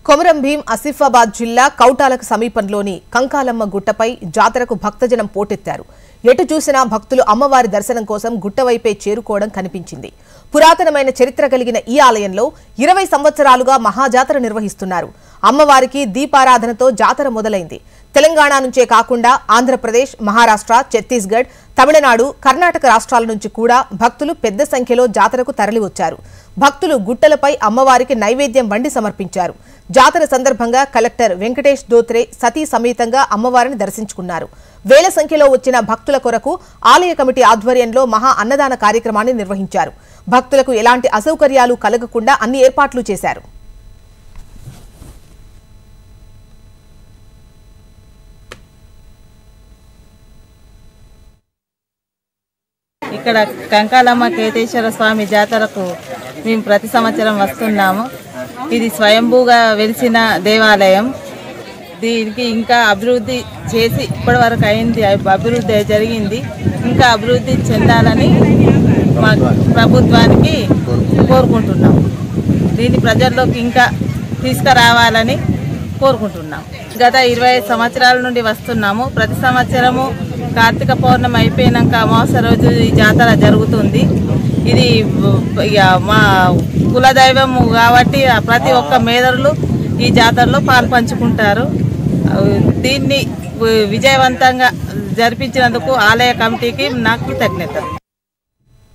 కొమరం భీం ఆసిఫాబాద్ జిల్లా కౌటాలకు సమీపంలోని కంకాలమ్మ గుట్టపై జాతరకు భక్తజనం పోటెత్తారు. ఎటు చూసినా భక్తులు అమ్మవారి దర్శనం కోసం గుట్టవైపే చేరుకోవడం కనిపించింది. పురాతనమైన చరిత్ర కలిగిన ఈ ఆలయంలో 20 సంవత్సరాలుగా మహాజాతర నిర్వహిస్తున్నారు. అమ్మవారికి దీపారాధనతో జాతర మొదలైంది. తెలంగాణ నుంచే కాకుండా ఆంధ్రప్రదేశ్, మహారాష్ట్ర, ఛత్తీస్గఢ్, తమిళనాడు, కర్ణాటక రాష్ట్రాల నుంచి కూడా భక్తులు పెద్ద సంఖ్యలో జాతరకు తరలివచ్చారు. భక్తులు గుట్టలపై అమ్మవారికి నైవేద్యం వండి సమర్పించారు. జాతర సందర్భంగా కలెక్టర్ వెంకటేష్ దోత్రే సతీ సమేతంగా అమ్మవారిని దర్శించుకున్నారు. వేల సంఖ్యలో వచ్చిన భక్తుల కొరకు ఆలయ కమిటీ ఆధ్వర్యంలో మహా అన్నదాన కార్యక్రమాన్ని నిర్వహించారు. భక్తులకు ఎలాంటి అసౌకర్యాలు కలగకుండా అన్ని ఏర్పాట్లు చేశారు. ఇక్కడ కంకాలమ్మ కేతేశ్వర స్వామి జాతరకు మేము ప్రతి సంవత్సరం వస్తున్నాము. ఇది స్వయంభూగా వెలిసిన దేవాలయం. దీనికి ఇంకా అభివృద్ధి చేసి ఇప్పటి వరకు అయింది, అభివృద్ధి జరిగింది. ఇంకా అభివృద్ధి చెందాలని మా ప్రభుత్వానికి కోరుకుంటున్నాం. దీన్ని ప్రజల్లోకి ఇంకా తీసుకురావాలని కోరుకుంటున్నాం. గత 25 సంవత్సరాల నుండి వస్తున్నాము. ప్రతి సంవత్సరము కార్తీక పౌర్ణమి అయిపోయినాక అమావాస్య రోజు ఈ జాతర జరుగుతుంది. ఇది మా కులదైవము కాబట్టి ప్రతి ఒక్క మేదరులు ఈ జాతరలో పాల్పంచుకుంటారు. దీన్ని విజయవంతంగా జరిపించినందుకు ఆలయ కమిటీకి నాకు కృతజ్ఞతలు.